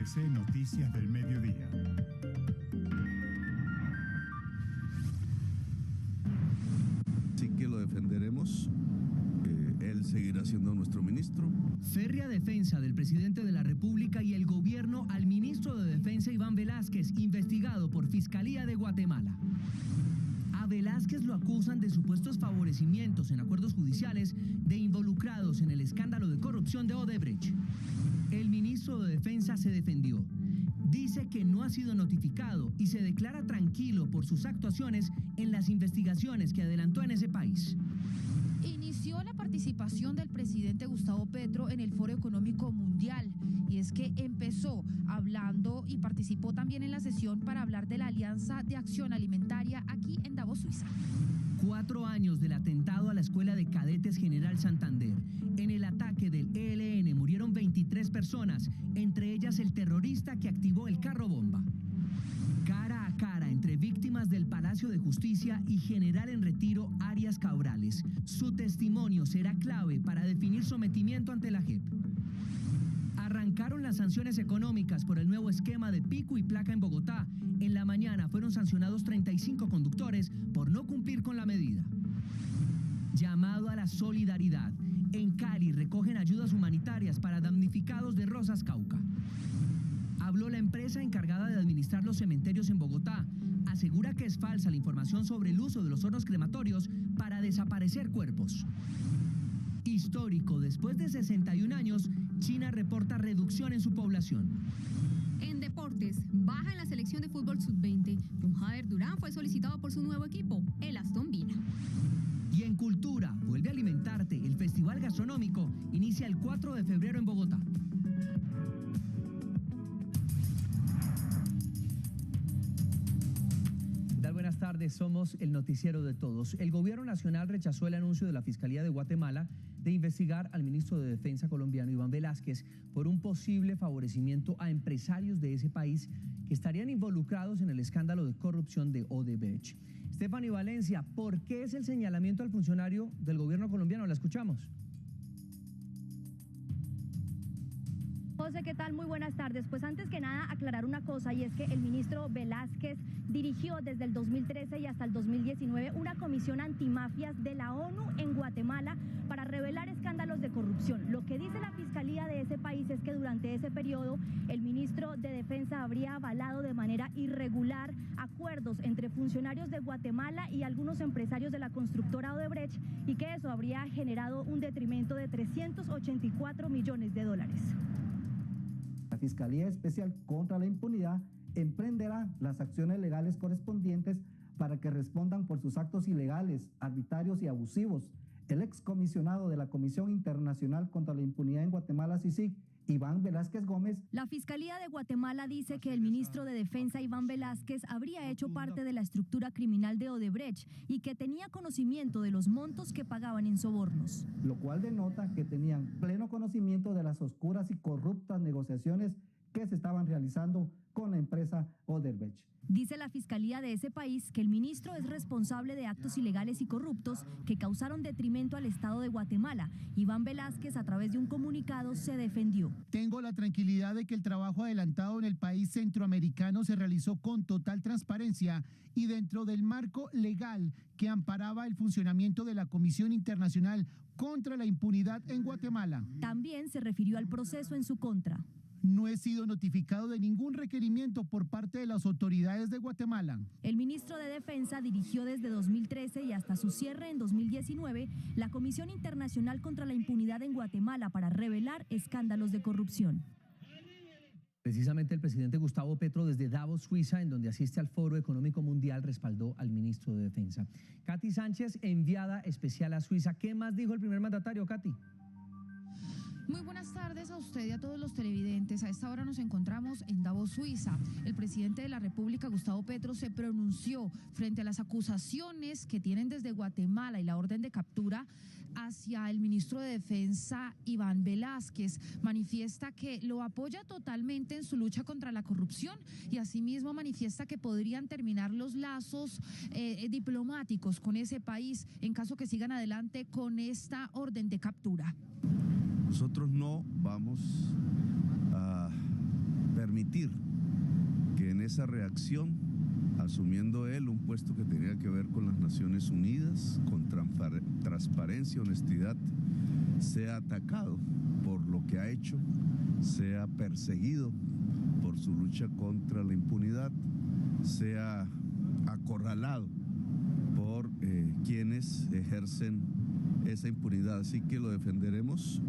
RCC Noticias del Mediodía. Sí que lo defenderemos. Él seguirá siendo nuestro ministro. Férrea defensa del presidente de la República y el gobierno al ministro de Defensa Iván Velásquez, investigado por Fiscalía de Guatemala. A Velásquez lo acusan de supuestos favorecimientos en acuerdos judiciales de involucrados en el escándalo de corrupción de Odebrecht. El ministro de Defensa se defendió. Dice que no ha sido notificado y se declara tranquilo por sus actuaciones en las investigaciones que adelantó en ese país. Inició la participación del presidente Gustavo Petro en el Foro Económico Mundial, y es que empezó hablando y participó también en la sesión para hablar de la Alianza de Acción Alimentaria aquí en Davos, Suiza. 4 años del atentado a la Escuela de Cadetes General Santander. En el ataque del ELN murieron 23 personas, entre ellas el terrorista que activó el carro bomba. Cara a cara entre víctimas del Palacio de Justicia y general en retiro Arias Cabrales. Su testimonio será clave para definir sometimiento ante la JEP. Arrancaron las sanciones económicas por el nuevo esquema de pico y placa en Bogotá. En la mañana fueron sancionados 35 conductores por no cumplir con la medida. Llamado a la solidaridad. En Cali recogen ayudas humanitarias para damnificados de Rosas Cauca. Habló la empresa encargada de administrar los cementerios en Bogotá. Asegura que es falsa la información sobre el uso de los hornos crematorios para desaparecer cuerpos. Histórico, después de 61 años, China reporta reducción en su población. En deportes, baja en la selección de fútbol sub-20. John Jader Durán fue solicitado por su nuevo equipo, el Aston Villa. Y en cultura, vuelve a alimentarte. El Festival Gastronómico inicia el 4 de febrero en Bogotá. Buenas tardes, somos el noticiero de todos. El gobierno nacional rechazó el anuncio de la Fiscalía de Guatemala de investigar al ministro de Defensa colombiano Iván Velásquez por un posible favorecimiento a empresarios de ese país que estarían involucrados en el escándalo de corrupción de Odebrecht. Stephanie Valencia, ¿por qué es el señalamiento al funcionario del gobierno colombiano? La escuchamos. José, ¿qué tal? Muy buenas tardes. Pues antes que nada aclarar una cosa, y es que el ministro Velásquez dirigió desde el 2013 y hasta el 2019 una comisión antimafias de la ONU en Guatemala para revelar escándalos de corrupción. Lo que dice la Fiscalía de ese país es que durante ese periodo el ministro de Defensa habría avalado de manera irregular acuerdos entre funcionarios de Guatemala y algunos empresarios de la constructora Odebrecht, y que eso habría generado un detrimento de $384 millones. La Fiscalía Especial contra la Impunidad emprenderá las acciones legales correspondientes para que respondan por sus actos ilegales, arbitrarios y abusivos. El excomisionado de la Comisión Internacional contra la Impunidad en Guatemala, CICIG, Iván Velásquez Gómez. La Fiscalía de Guatemala dice que el ministro de Defensa Iván Velásquez habría hecho parte de la estructura criminal de Odebrecht y que tenía conocimiento de los montos que pagaban en sobornos. Lo cual denota que tenían pleno conocimiento de las oscuras y corruptas negociaciones que se estaban realizando con la empresa Odebrecht. Dice la Fiscalía de ese país que el ministro es responsable de actos ilegales y corruptos que causaron detrimento al Estado de Guatemala. Iván Velásquez, a través de un comunicado, se defendió. Tengo la tranquilidad de que el trabajo adelantado en el país centroamericano se realizó con total transparencia y dentro del marco legal que amparaba el funcionamiento de la Comisión Internacional contra la Impunidad en Guatemala. También se refirió al proceso en su contra. No he sido notificado de ningún requerimiento por parte de las autoridades de Guatemala. El ministro de Defensa dirigió desde 2013 y hasta su cierre en 2019 la Comisión Internacional contra la Impunidad en Guatemala para revelar escándalos de corrupción. Precisamente el presidente Gustavo Petro desde Davos, Suiza, en donde asiste al Foro Económico Mundial, respaldó al ministro de Defensa. Katy Sánchez, enviada especial a Suiza. ¿Qué más dijo el primer mandatario, Katy? Muy buenas tardes a usted y a todos los televidentes. A esta hora nos encontramos en Davos, Suiza. El presidente de la República, Gustavo Petro, se pronunció frente a las acusaciones que tienen desde Guatemala y la orden de captura hacia el ministro de Defensa, Iván Velásquez. Manifiesta que lo apoya totalmente en su lucha contra la corrupción y asimismo manifiesta que podrían terminar los lazos diplomáticos con ese país en caso que sigan adelante con esta orden de captura. Nosotros no vamos a permitir que en esa reacción, asumiendo él un puesto que tenía que ver con las Naciones Unidas, con transparencia, honestidad, sea atacado por lo que ha hecho, sea perseguido por su lucha contra la impunidad, sea acorralado por quienes ejercen esa impunidad. Así que lo defenderemos.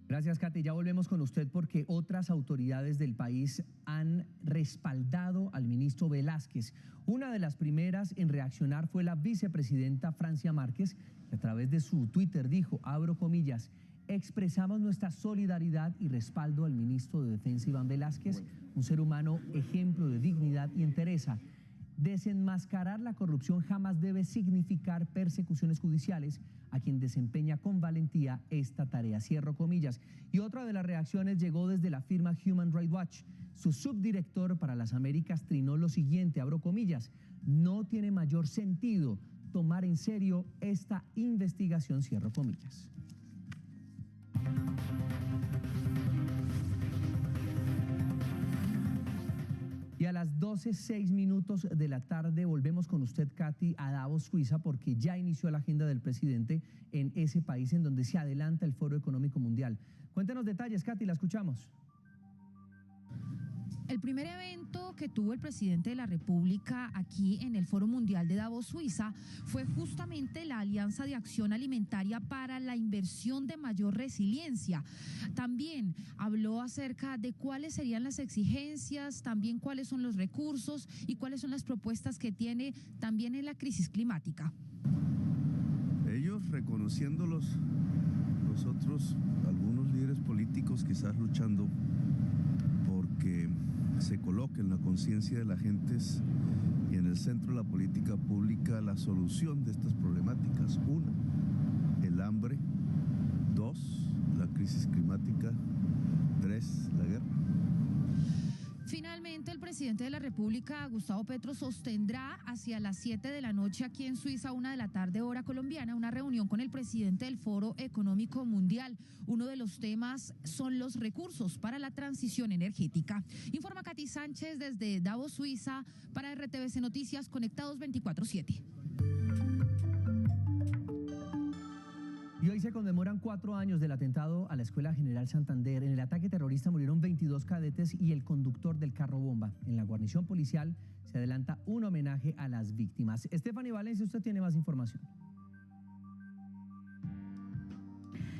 Gracias, Katy. Ya volvemos con usted porque otras autoridades del país han respaldado al ministro Velázquez. Una de las primeras en reaccionar fue la vicepresidenta Francia Márquez, que a través de su Twitter dijo, abro comillas, expresamos nuestra solidaridad y respaldo al ministro de Defensa Iván Velázquez, un ser humano ejemplo de dignidad y entereza. Desenmascarar la corrupción jamás debe significar persecuciones judiciales a quien desempeña con valentía esta tarea. Cierro comillas. Y otra de las reacciones llegó desde la firma Human Rights Watch. Su subdirector para las Américas trinó lo siguiente, abro comillas, no tiene mayor sentido tomar en serio esta investigación, cierro comillas. Y a las 12:06 de la tarde volvemos con usted, Katy, a Davos, Suiza, porque ya inició la agenda del presidente en ese país en donde se adelanta el Foro Económico Mundial. Cuéntenos detalles, Katy, la escuchamos. El primer evento que tuvo el presidente de la República aquí en el Foro Mundial de Davos, Suiza, fue justamente la Alianza de Acción Alimentaria para la Inversión de Mayor Resiliencia. También habló acerca de cuáles serían las exigencias, también cuáles son los recursos y cuáles son las propuestas que tiene también en la crisis climática. Ellos reconociéndolos, nosotros, algunos líderes políticos quizás luchando porque se coloque en la conciencia de las gentes y en el centro de la política pública la solución de estas problemáticas. Una, el hambre. Dos, la crisis climática. Tres, la guerra. Finalmente, el presidente de la República, Gustavo Petro, sostendrá hacia las 7 de la noche aquí en Suiza, 1 de la tarde, hora colombiana, una reunión con el presidente del Foro Económico Mundial. Uno de los temas son los recursos para la transición energética. Informa Katy Sánchez desde Davos, Suiza, para RTVC Noticias, conectados 24/7. Y hoy se conmemoran 4 años del atentado a la Escuela General Santander. En el ataque terrorista murieron 22 cadetes y el conductor del carro bomba. En la guarnición policial se adelanta un homenaje a las víctimas. Stephanie Valencia, usted tiene más información.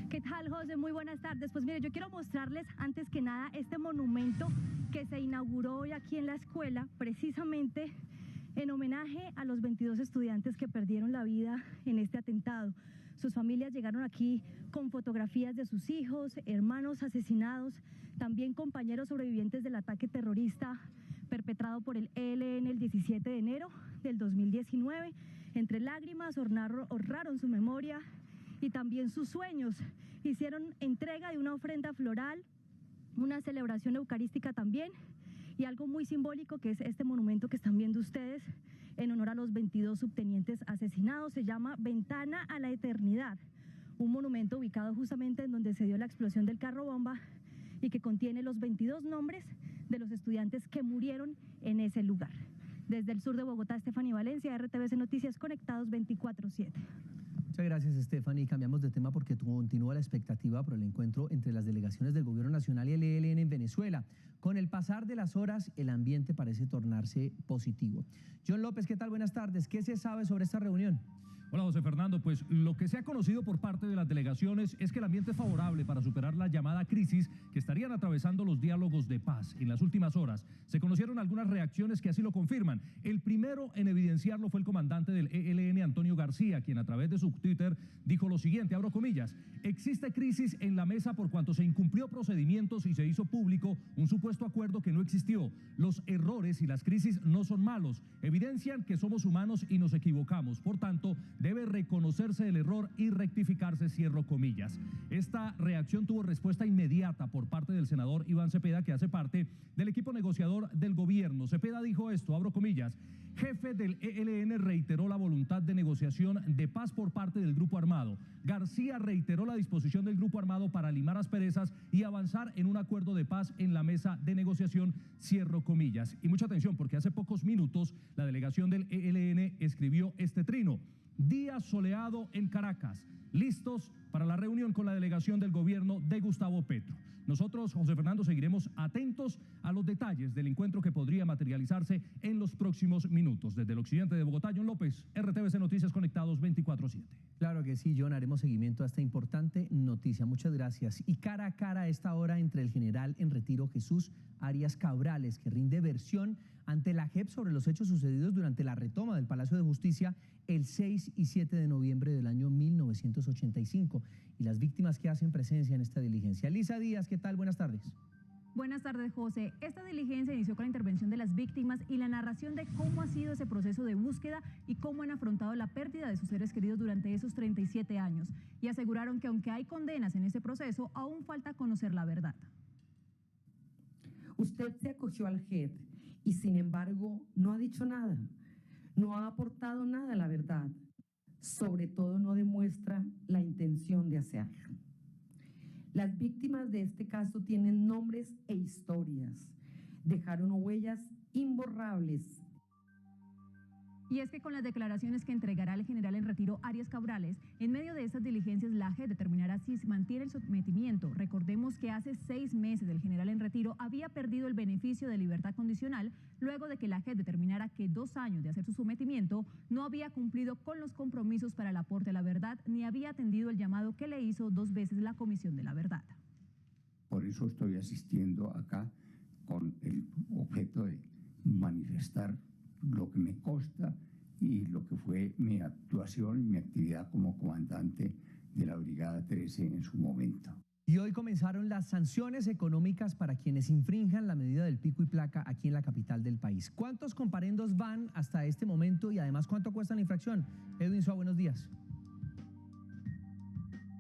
¿Qué tal, José? Muy buenas tardes. Pues mire, yo quiero mostrarles antes que nada este monumento que se inauguró hoy aquí en la escuela, precisamente en homenaje a los 22 estudiantes que perdieron la vida en este atentado. Sus familias llegaron aquí con fotografías de sus hijos, hermanos asesinados, también compañeros sobrevivientes del ataque terrorista perpetrado por el ELN el 17 de enero del 2019. Entre lágrimas honraron su memoria y también sus sueños. Hicieron entrega de una ofrenda floral, una celebración eucarística también, y algo muy simbólico que es este monumento que están viendo ustedes en honor a los 22 subtenientes asesinados. Se llama Ventana a la Eternidad, un monumento ubicado justamente en donde se dio la explosión del carro bomba y que contiene los 22 nombres de los estudiantes que murieron en ese lugar. Desde el sur de Bogotá, Stephanie Valencia, RTVC Noticias, conectados 24/7. Muchas gracias, Stephanie. Cambiamos de tema porque continúa la expectativa por el encuentro entre las delegaciones del Gobierno Nacional y el ELN en Venezuela. Con el pasar de las horas, el ambiente parece tornarse positivo. John López, ¿qué tal? Buenas tardes. ¿Qué se sabe sobre esta reunión? Hola, José Fernando. Pues lo que se ha conocido por parte de las delegaciones es que el ambiente es favorable para superar la llamada crisis que estarían atravesando los diálogos de paz. En las últimas horas se conocieron algunas reacciones que así lo confirman. El primero en evidenciarlo fue el comandante del ELN, Antonio García, quien a través de su Twitter dijo lo siguiente, abro comillas, existe crisis en la mesa por cuanto se incumplió procedimientos y se hizo público un supuesto acuerdo que no existió. Los errores y las crisis no son malos, evidencian que somos humanos y nos equivocamos. Por tanto, debe reconocerse el error y rectificarse, cierro comillas. Esta reacción tuvo respuesta inmediata por parte del senador Iván Cepeda, que hace parte del equipo negociador del gobierno. Cepeda dijo esto, abro comillas, jefe del ELN, reiteró la voluntad de negociación de paz por parte del grupo armado. García reiteró la disposición del grupo armado para limar asperezas y avanzar en un acuerdo de paz en la mesa de negociación, cierro comillas. Y mucha atención, porque hace pocos minutos la delegación del ELN escribió este trino: día soleado en Caracas, listos para la reunión con la delegación del gobierno de Gustavo Petro. Nosotros, José Fernando, seguiremos atentos a los detalles del encuentro que podría materializarse en los próximos minutos. Desde el occidente de Bogotá, John López, RTVC Noticias Conectados 24/7. Claro que sí, John, haremos seguimiento a esta importante noticia. Muchas gracias. Y cara a cara a esta hora entre el general en retiro Jesús Arias Cabrales, que rinde versión ante la JEP sobre los hechos sucedidos durante la retoma del Palacio de Justicia el 6 y 7 de noviembre del año 1985, y las víctimas que hacen presencia en esta diligencia. Lisa Díaz, ¿qué tal? Buenas tardes. Buenas tardes, José. Esta diligencia inició con la intervención de las víctimas y la narración de cómo ha sido ese proceso de búsqueda y cómo han afrontado la pérdida de sus seres queridos durante esos 37 años. Y aseguraron que aunque hay condenas en ese proceso, aún falta conocer la verdad. Usted se acogió al JED y sin embargo no ha dicho nada, no ha aportado nada a la verdad, sobre todo no demuestra la intención de hacerlo. Las víctimas de este caso tienen nombres e historias, dejaron huellas imborrables. Y es que con las declaraciones que entregará el general en retiro Arias Cabrales, en medio de estas diligencias la JEP determinará si se mantiene el sometimiento. Recordemos que hace 6 meses el general en retiro había perdido el beneficio de libertad condicional luego de que la JEP determinara que 2 años de hacer su sometimiento no había cumplido con los compromisos para el aporte a la verdad ni había atendido el llamado que le hizo 2 veces la Comisión de la Verdad. Por eso estoy asistiendo acá con el objeto de manifestar lo que me consta y lo que fue mi actuación y mi actividad como comandante de la Brigada 13 en su momento. Y hoy comenzaron las sanciones económicas para quienes infrinjan la medida del pico y placa aquí en la capital del país. ¿Cuántos comparendos van hasta este momento y además cuánto cuesta la infracción? Edwin Suárez, buenos días.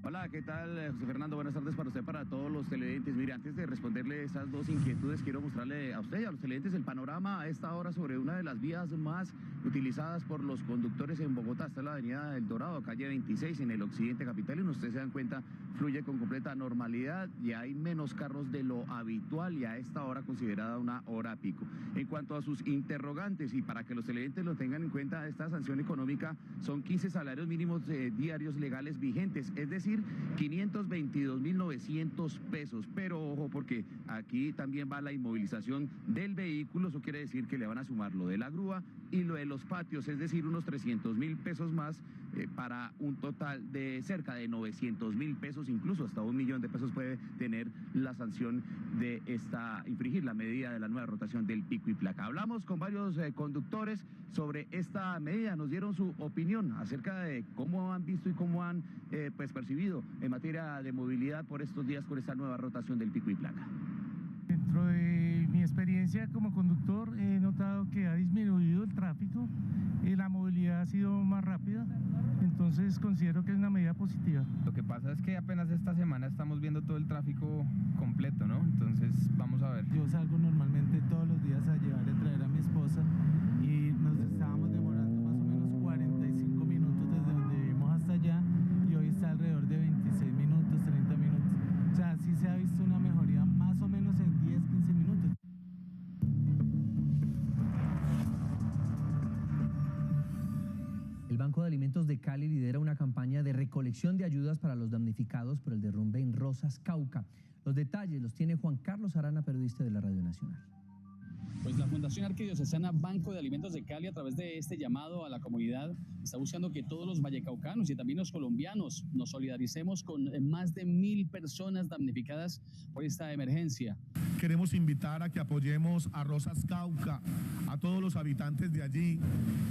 Hola, ¿qué tal, José Fernando? Buenas tardes para usted, para todos los televidentes. Mire, antes de responderle esas 2 inquietudes, quiero mostrarle a usted y a los televidentes el panorama a esta hora sobre una de las vías más utilizadas por los conductores en Bogotá. Está la avenida del Dorado, calle 26, en el occidente capitalino. Ustedes se dan cuenta, fluye con completa normalidad y hay menos carros de lo habitual y a esta hora considerada una hora pico. En cuanto a sus interrogantes y para que los televidentes lo tengan en cuenta, esta sanción económica son 15 salarios mínimos diarios legales vigentes, es decir, 522.900 pesos, pero ojo porque aquí también va la inmovilización del vehículo, eso quiere decir que le van a sumar lo de la grúa y lo de los patios, es decir, unos 300.000 pesos más para un total de cerca de 900.000 pesos, incluso hasta 1 millón de pesos puede tener la sanción de infringir la medida de la nueva rotación del pico y placa. Hablamos con varios conductores sobre esta medida, nos dieron su opinión acerca de cómo han visto y cómo han percibido en materia de movilidad por estos días con esta nueva rotación del pico y placa. Dentro de mi experiencia como conductor he notado que ha disminuido el tráfico, la movilidad ha sido más rápida, entonces considero que es una medida positiva. Lo que pasa es que apenas esta semana estamos viendo todo el tráfico completo, ¿no? Entonces vamos a ver. Yo salgo normalmente todos los días a llevar y a traer a mi esposa y nos estábamos demorando más o menos 45 minutos desde donde vivimos hasta allá y hoy está alrededor de 26 minutos, 30 minutos. O sea, sí se ha visto una mejoría más o menos en 10, 15 minutos. El Banco de Alimentos de Cali lidera una campaña de recolección de ayudas para los damnificados por el derrumbe en Rosas, Cauca. Los detalles los tiene Juan Carlos Arana, periodista de la Radio Nacional. Pues la Fundación Arquidiocesana Banco de Alimentos de Cali, a través de este llamado a la comunidad, está buscando que todos los vallecaucanos y también los colombianos nos solidaricemos con más de 1.000 personas damnificadas por esta emergencia. Queremos invitar a que apoyemos a Rosas Cauca, a todos los habitantes de allí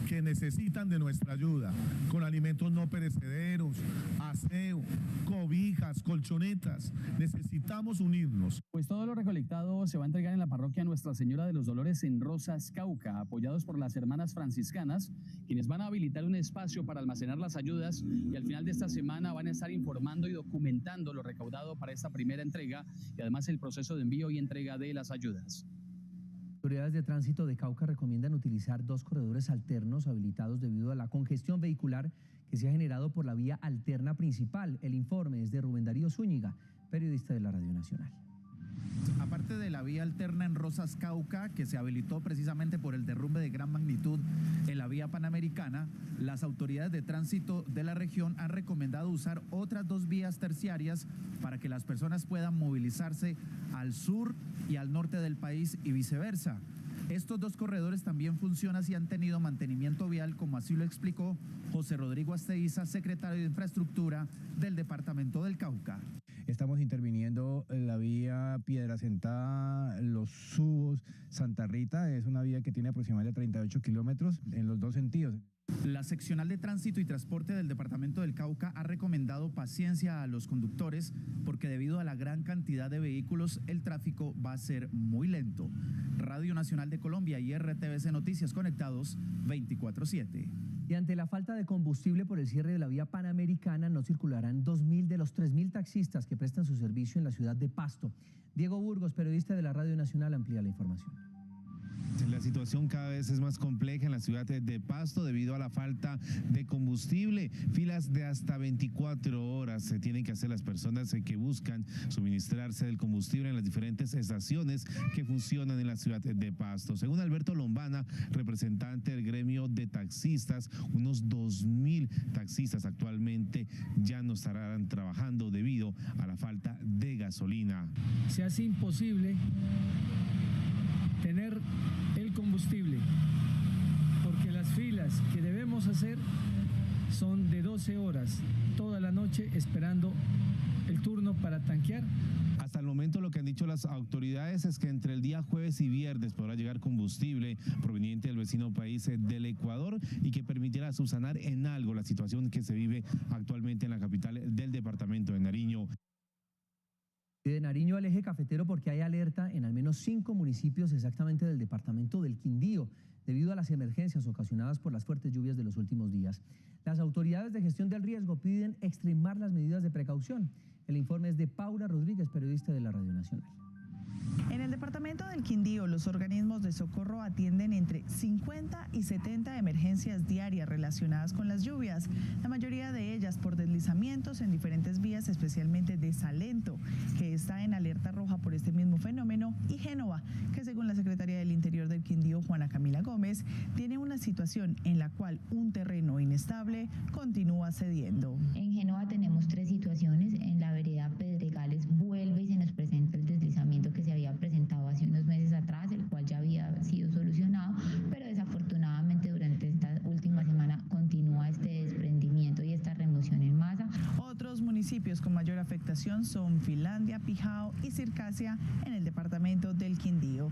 que necesitan de nuestra ayuda, con alimentos no perecederos, aseo, cobijas, colchonetas. Necesitamos unirnos. Pues todo lo recolectado se va a entregar en la parroquia Nuestra Señora de los Dolores en Rosas, Cauca, apoyados por las hermanas franciscanas, quienes van a habilitar un espacio para almacenar las ayudas y al final de esta semana van a estar informando y documentando lo recaudado para esta primera entrega y además el proceso de envío y entrega de las ayudas. Autoridades de tránsito de Cauca recomiendan utilizar 2 corredores alternos habilitados debido a la congestión vehicular que se ha generado por la vía alterna principal. El informe es de Rubén Darío Zúñiga, periodista de la Radio Nacional. Aparte de la vía alterna en Rosas Cauca, que se habilitó precisamente por el derrumbe de gran magnitud en la vía panamericana, las autoridades de tránsito de la región han recomendado usar otras 2 vías terciarias para que las personas puedan movilizarse al sur y al norte del país y viceversa. Estos 2 corredores también funcionan y han tenido mantenimiento vial, como así lo explicó José Rodrigo Asteiza, secretario de Infraestructura del departamento del Cauca. Estamos interviniendo en la vía Piedracentada, Los Subos, Santa Rita. Es una vía que tiene aproximadamente 38 kilómetros en los 2 sentidos. La seccional de tránsito y transporte del departamento del Cauca ha recomendado paciencia a los conductores porque debido a la gran cantidad de vehículos el tráfico va a ser muy lento. Radio Nacional de Colombia y RTVC Noticias conectados 24/7. Y ante la falta de combustible por el cierre de la vía panamericana, no circularán 2.000 de los 3.000 taxistas que prestan su servicio en la ciudad de Pasto. Diego Burgos, periodista de la Radio Nacional, amplía la información. La situación cada vez es más compleja en la ciudad de Pasto debido a la falta de combustible. Filas de hasta 24 horas se tienen que hacer las personas que buscan suministrarse del combustible en las diferentes estaciones que funcionan en la ciudad de Pasto. Según Alberto Lombana, representante del gremio de taxistas, unos 2.000 taxistas actualmente ya no estarán trabajando debido a la falta de gasolina. Se hace imposible tener el combustible porque las filas que debemos hacer son de 12 horas toda la noche esperando el turno para tanquear. Hasta el momento lo que han dicho las autoridades es que entre el día jueves y viernes podrá llegar combustible proveniente del vecino país del Ecuador y que permitirá subsanar en algo la situación que se vive actualmente en la capital del departamento de Nariño. De Nariño al eje cafetero porque hay alerta en al menos 5 municipios exactamente del departamento del Quindío debido a las emergencias ocasionadas por las fuertes lluvias de los últimos días. Las autoridades de gestión del riesgo piden extremar las medidas de precaución. El informe es de Paula Rodríguez, periodista de la Radio Nacional. En el departamento del Quindío, los organismos de socorro atienden entre 50 y 70 emergencias diarias relacionadas con las lluvias, la mayoría de ellas por deslizamientos en diferentes vías, especialmente de Salento, que está en alerta roja por este mismo fenómeno, y Génova, que según la Secretaría del Interior del Quindío, Juana Camila Gómez, tiene una situación en la cual un terreno inestable continúa cediendo. En Génova tenemos 3 situaciones. En la vereda Pedregales vuelve y se nos presenta el deslizamiento que se había presentado hace unos meses atrás, el cual ya había sido solucionado, pero desafortunadamente durante esta última semana continúa este desprendimiento y esta remoción en masa. Otros municipios con mayor afectación son Finlandia, Pijao y Circasia en el departamento del Quindío.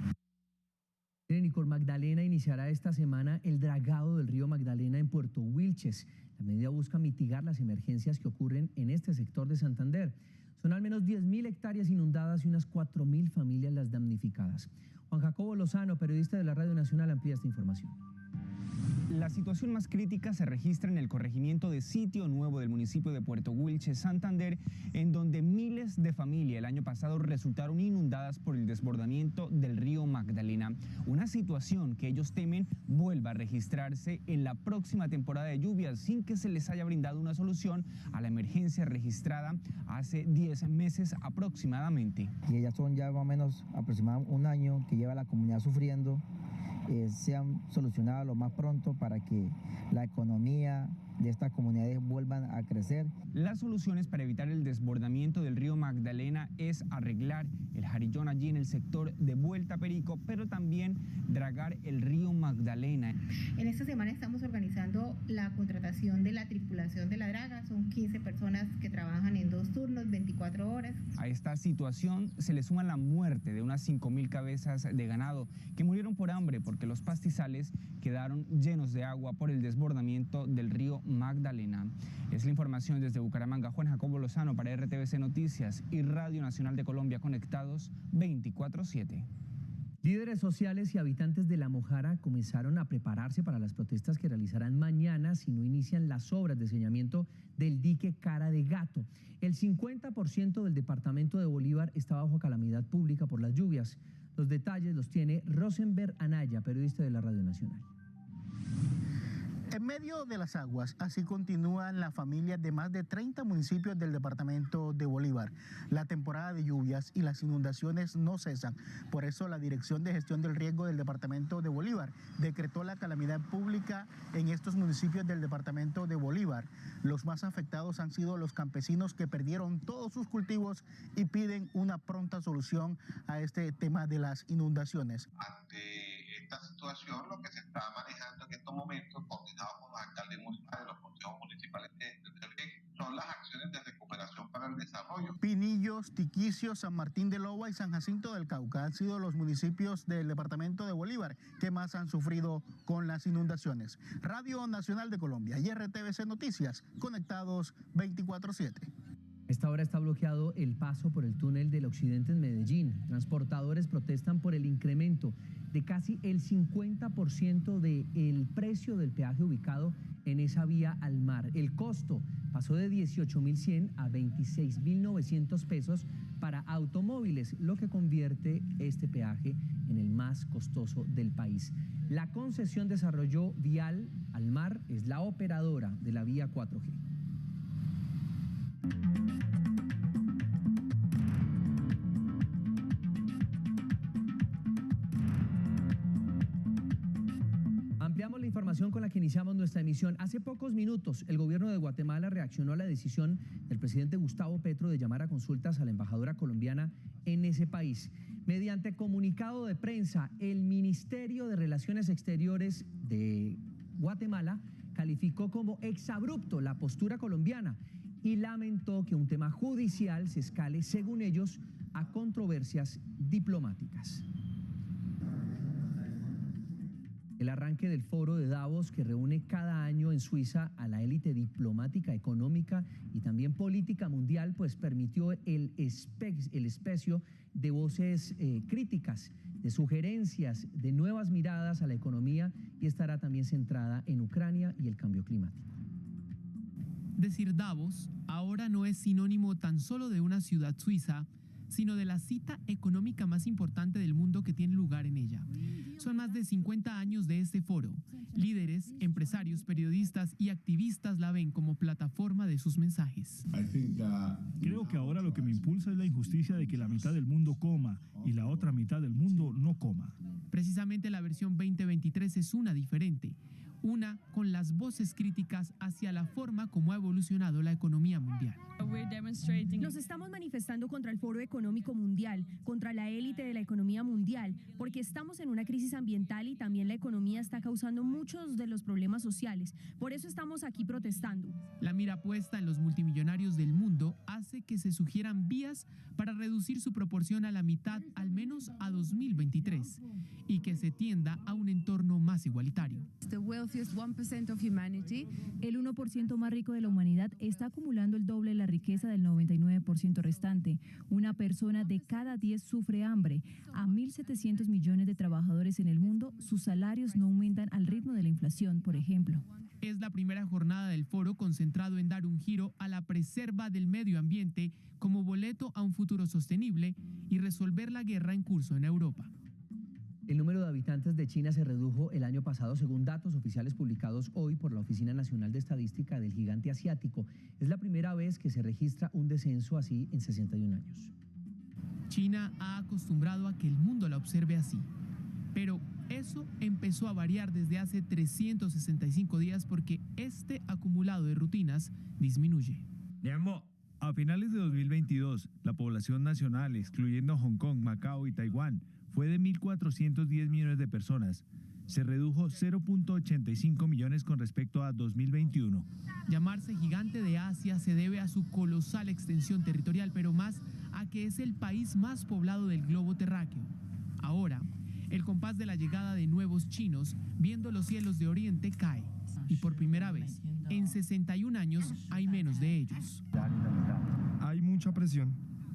Y con Magdalena iniciará esta semana el dragado del río Magdalena en Puerto Wilches. La medida busca mitigar las emergencias que ocurren en este sector de Santander. Son al menos 10.000 hectáreas inundadas y unas 4.000 familias las damnificadas. Juan Jacobo Lozano, periodista de la Radio Nacional, amplía esta información. La situación más crítica se registra en el corregimiento de Sitio Nuevo del municipio de Puerto Wilches, Santander, en donde miles de familias el año pasado resultaron inundadas por el desbordamiento del río Magdalena. Una situación que ellos temen vuelva a registrarse en la próxima temporada de lluvias sin que se les haya brindado una solución a la emergencia registrada hace 10 meses aproximadamente. Y ya son ya más o menos aproximadamente un año que lleva la comunidad sufriendo. Sean solucionadas lo más pronto para que la economía de estas comunidades vuelvan a crecer. Las soluciones para evitar el desbordamiento del río Magdalena es arreglar el jarillón allí en el sector de Vuelta Perico, pero también dragar el río Magdalena. En esta semana estamos organizando la contratación de la tripulación de la draga. Son 15 personas que trabajan en 2 turnos, 24 horas. A esta situación se le suma la muerte de unas 5.000 cabezas de ganado que murieron por hambre porque los pastizales quedaron llenos de agua por el desbordamiento del río Magdalena. Es la información desde Bucaramanga. Juan Jacobo Lozano para RTVC Noticias y Radio Nacional de Colombia, conectados 24/7. Líderes sociales y habitantes de La Mojara comenzaron a prepararse para las protestas que realizarán mañana si no inician las obras de saneamiento del dique Cara de Gato. El 50% del departamento de Bolívar está bajo calamidad pública por las lluvias. Los detalles los tiene Rosenberg Anaya, periodista de la Radio Nacional. En medio de las aguas, así continúan las familias de más de 30 municipios del departamento de Bolívar. La temporada de lluvias y las inundaciones no cesan. Por eso la Dirección de Gestión del Riesgo del departamento de Bolívar decretó la calamidad pública en estos municipios del departamento de Bolívar. Los más afectados han sido los campesinos que perdieron todos sus cultivos y piden una pronta solución a este tema de las inundaciones. Ante esta situación, lo que se está manejando en estos momentos, coordinado con los alcaldes municipales, los consejos municipales son las acciones de recuperación para el desarrollo. Pinillos, Tiquicio, San Martín de Loa y San Jacinto del Cauca han sido los municipios del departamento de Bolívar que más han sufrido con las inundaciones. Radio Nacional de Colombia y RTVC Noticias, conectados 24/7. A esta hora está bloqueado el paso por el túnel del occidente en Medellín. Transportadores protestan por el incremento de casi el 50% del precio del peaje ubicado en esa vía al mar. El costo pasó de 18.100 a 26.900 pesos para automóviles, lo que convierte este peaje en el más costoso del país. La concesión Desarrollo Vial al Mar es la operadora de la vía 4G. Ampliamos la información con la que iniciamos nuestra emisión. Hace pocos minutos, el gobierno de Guatemala reaccionó a la decisión del presidente Gustavo Petro de llamar a consultas a la embajadora colombiana en ese país. Mediante comunicado de prensa, el Ministerio de Relaciones Exteriores de Guatemala calificó como exabrupto la postura colombiana y lamentó que un tema judicial se escale, según ellos, a controversias diplomáticas. El arranque del foro de Davos, que reúne cada año en Suiza a la élite diplomática, económica y también política mundial, pues permitió el espacio de voces críticas, de sugerencias, de nuevas miradas a la economía, y estará también centrada en Ucrania y el cambio climático. Decir Davos ahora no es sinónimo tan solo de una ciudad suiza, sino de la cita económica más importante del mundo que tiene lugar en ella. Son más de 50 años de este foro. Líderes, empresarios, periodistas y activistas la ven como plataforma de sus mensajes. Creo que ahora lo que me impulsa es la injusticia de que la mitad del mundo coma y la otra mitad del mundo no coma. Precisamente la versión 2023 es una diferente. Una con las voces críticas hacia la forma como ha evolucionado la economía mundial. Nos estamos manifestando contra el Foro Económico Mundial, contra la élite de la economía mundial, porque estamos en una crisis ambiental y también la economía está causando muchos de los problemas sociales. Por eso estamos aquí protestando. La mira puesta en los multimillonarios del mundo hace que se sugieran vías para reducir su proporción a la mitad, al menos a 2023, y que se tienda a un entorno más igualitario. El 1% más rico de la humanidad está acumulando el doble de la riqueza del 99% restante. Una persona de cada 10 sufre hambre. A 1.700 millones de trabajadores en el mundo, sus salarios no aumentan al ritmo de la inflación, por ejemplo. Es la primera jornada del foro concentrado en dar un giro a la preserva del medio ambiente como boleto a un futuro sostenible y resolver la guerra en curso en Europa. El número de habitantes de China se redujo el año pasado, según datos oficiales publicados hoy por la Oficina Nacional de Estadística del gigante asiático. Es la primera vez que se registra un descenso así en 61 años. China ha acostumbrado a que el mundo la observe así, pero eso empezó a variar desde hace 365 días porque este acumulado de rutinas disminuye. A finales de 2022, la población nacional, excluyendo Hong Kong, Macao y Taiwán, fue de 1.410 millones de personas. Se redujo 0.85 millones con respecto a 2021. Llamarse gigante de Asia se debe a su colosal extensión territorial, pero más a que es el país más poblado del globo terráqueo. Ahora, el compás de la llegada de nuevos chinos, viendo los cielos de Oriente, cae. Y por primera vez, en 61 años, hay menos de ellos. Hay mucha presión.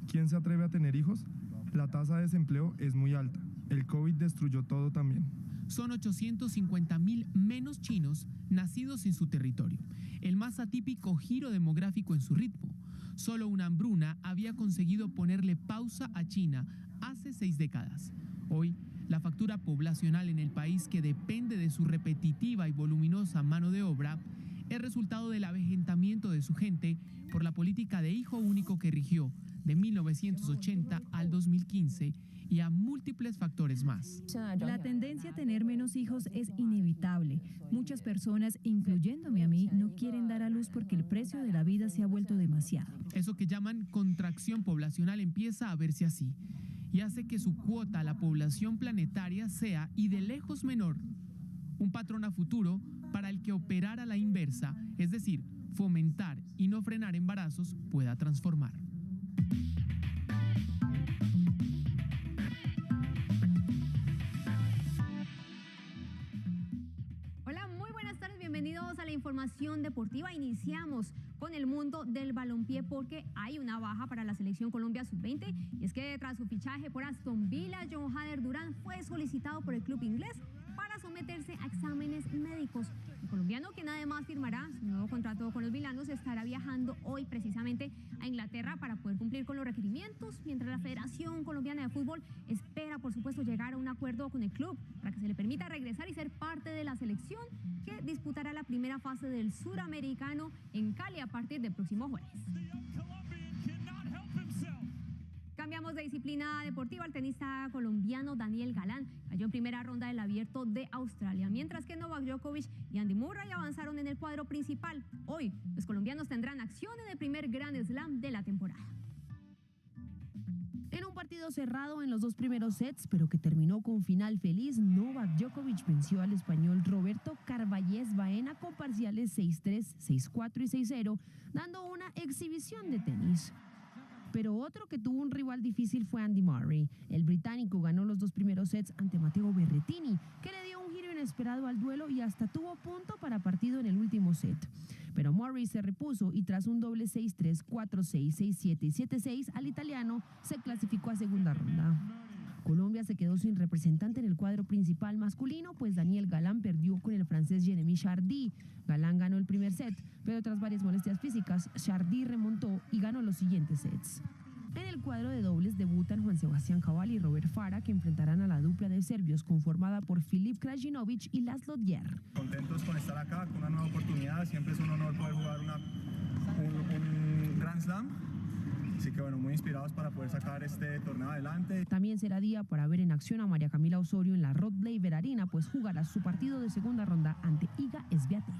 ¿Quién se atreve a tener hijos? La tasa de desempleo es muy alta. El COVID destruyó todo también. Son 850.000 menos chinos nacidos en su territorio. El más atípico giro demográfico en su ritmo. Solo una hambruna había conseguido ponerle pausa a China hace 6 décadas. Hoy, la factura poblacional en el país, que depende de su repetitiva y voluminosa mano de obra, es resultado del avejentamiento de su gente por la política de hijo único que rigió de 1980 al 2015 y a múltiples factores más. La tendencia a tener menos hijos es inevitable. Muchas personas, incluyéndome a mí, no quieren dar a luz porque el precio de la vida se ha vuelto demasiado. Eso que llaman contracción poblacional empieza a verse así y hace que su cuota a la población planetaria sea, y de lejos, menor. Un patrón a futuro para el que operar a la inversa, es decir, fomentar y no frenar embarazos, pueda transformar. Hola, muy buenas tardes, bienvenidos a la información deportiva. Iniciamos con el mundo del balompié porque hay una baja para la selección Colombia sub-20, y es que tras su fichaje por Aston Villa, John Hader Durán fue solicitado por el club inglés para someterse a exámenes médicos. El colombiano, quien además firmará su nuevo contrato con los vilanos, estará viajando hoy precisamente a Inglaterra para poder cumplir con los requerimientos, mientras la Federación Colombiana de Fútbol espera, por supuesto, llegar a un acuerdo con el club para que se le permita regresar y ser parte de la selección que disputará la primera fase del Suramericano en Cali a partir del próximo jueves. Cambiamos de disciplina deportiva. El tenista colombiano Daniel Galán cayó en primera ronda del Abierto de Australia, mientras que Novak Djokovic y Andy Murray avanzaron en el cuadro principal. Hoy, los colombianos tendrán acción en el primer Grand Slam de la temporada. En un partido cerrado en los dos primeros sets, pero que terminó con final feliz, Novak Djokovic venció al español Roberto Carballés Baena con parciales 6-3, 6-4 y 6-0, dando una exhibición de tenis. Pero otro que tuvo un rival difícil fue Andy Murray. El británico ganó los dos primeros sets ante Matteo Berrettini, que le dio un giro inesperado al duelo y hasta tuvo punto para partido en el último set. Pero Murray se repuso y tras un doble 6-3, 4-6, 6-7 y 7-6 al italiano se clasificó a segunda ronda. Colombia se quedó sin representante en el cuadro principal masculino, pues Daniel Galán perdió con el francés Jérémy Chardy. Galán ganó el primer set, pero tras varias molestias físicas, Chardy remontó y ganó los siguientes sets. En el cuadro de dobles debutan Juan Sebastián Cabal y Robert Farah, que enfrentarán a la dupla de serbios conformada por Filip Krajinovic y Laszlo Djere. Contentos con estar acá, con una nueva oportunidad. Siempre es un honor poder jugar un Grand Slam. Así que bueno, muy inspirados para poder sacar este torneo adelante. También será día para ver en acción a María Camila Osorio en la Rod Laver Arena, pues jugará su partido de segunda ronda ante Iga Swiatek.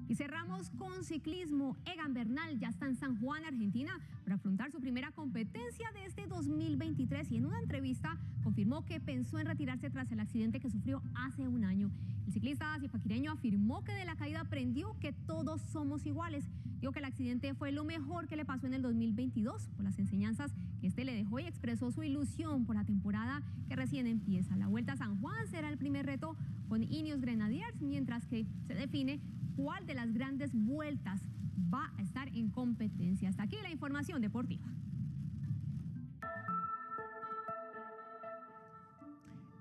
Y cerramos con ciclismo. Egan Bernal ya está en San Juan, Argentina, para afrontar su primera competencia de este 2023, y en una entrevista confirmó que pensó en retirarse tras el accidente que sufrió hace un año. El ciclista zipaquireño afirmó que de la caída aprendió que todos somos iguales. Dijo que el accidente fue lo mejor que le pasó en el 2022 por las enseñanzas que este le dejó, y expresó su ilusión por la temporada que recién empieza. La Vuelta a San Juan será el primer reto con Ineos Grenadiers, mientras que se define cuál de las grandes vueltas va a estar en competencia. Hasta aquí la información deportiva.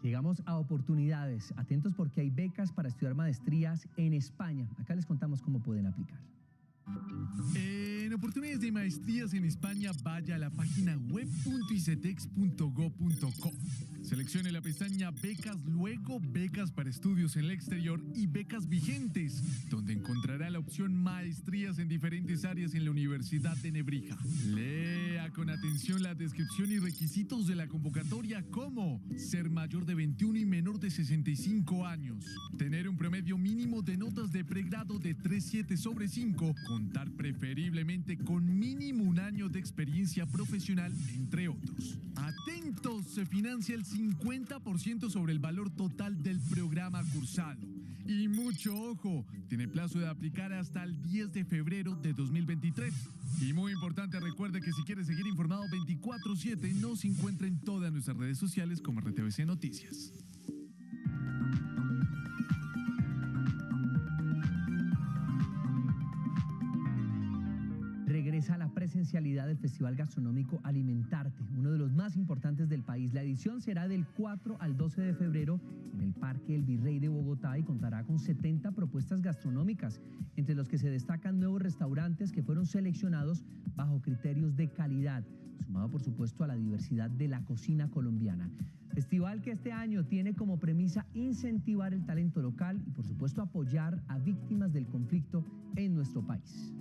Llegamos a oportunidades. Atentos porque hay becas para estudiar maestrías en España. Acá les contamos cómo pueden aplicar. En oportunidades de maestrías en España, vaya a la página web.icetex.go.co. Seleccione la pestaña Becas, luego Becas para estudios en el exterior y Becas vigentes, donde encontrará la opción Maestrías en diferentes áreas en la Universidad de Nebrija. Lea con atención la descripción y requisitos de la convocatoria, como ser mayor de 21 y menor de 65 años, tener un promedio mínimo de notas de pregrado de 3.7 sobre 5, contar preferiblemente con mínimo un año de experiencia profesional, entre otros. Atentos, se financia el 50% sobre el valor total del programa cursado. Y mucho ojo, tiene plazo de aplicar hasta el 10 de febrero de 2023. Y muy importante, recuerde que si quiere seguir informado 24/7, nos encuentra en todas nuestras redes sociales como RTVC Noticias. Regresa a la presencialidad del Festival Gastronómico Alimentarte, uno de los más importantes del país. La edición será del 4 al 12 de febrero en el Parque El Virrey de Bogotá y contará con 70 propuestas gastronómicas, entre los que se destacan nuevos restaurantes que fueron seleccionados bajo criterios de calidad. sumado por supuesto a la diversidad de la cocina colombiana. Festival que este año tiene como premisa incentivar el talento local y por supuesto apoyar a víctimas del conflicto en nuestro país.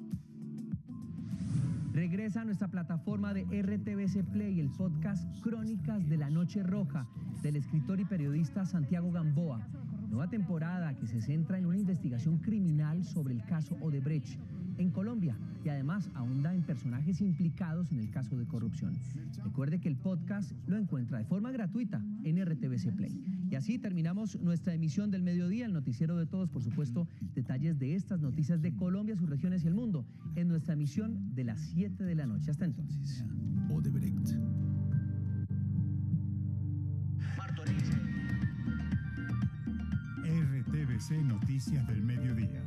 Regresa a nuestra plataforma de RTBC Play el podcast Crónicas de la Noche Roja del escritor y periodista Santiago Gamboa. Nueva temporada que se centra en una investigación criminal sobre el caso Odebrecht en Colombia y además ahonda en personajes implicados en el caso de corrupción. Recuerde que el podcast lo encuentra de forma gratuita en RTBC Play. Y así terminamos nuestra emisión del mediodía, el noticiero de todos, por supuesto, detalles de estas noticias de Colombia, sus regiones y el mundo, en nuestra emisión de las 7 de la noche. Hasta entonces. Odebrecht. RTBC Noticias del Mediodía.